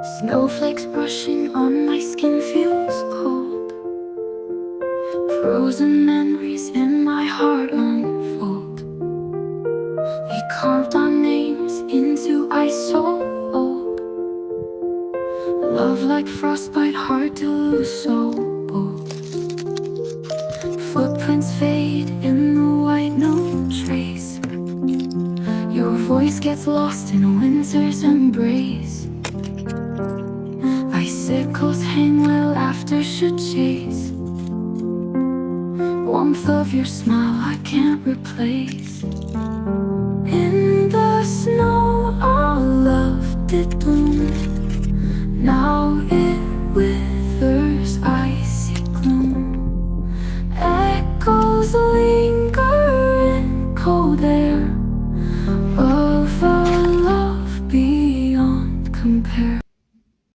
Snowflakes brushing on my skin feels cold. Frozen memories in my heart unfold. We carved our names into ice so old. Love like frostbite, hard to lose, so bold. Footprints fade in the white, no trace. Your voice gets lost in winter's embrace. Icicles hang where laughter should chase. Warmth of your smile I can't replace. In the snow our love did bloom. Now it withers, icy gloom. Echoes linger in cold air of a love beyond compare.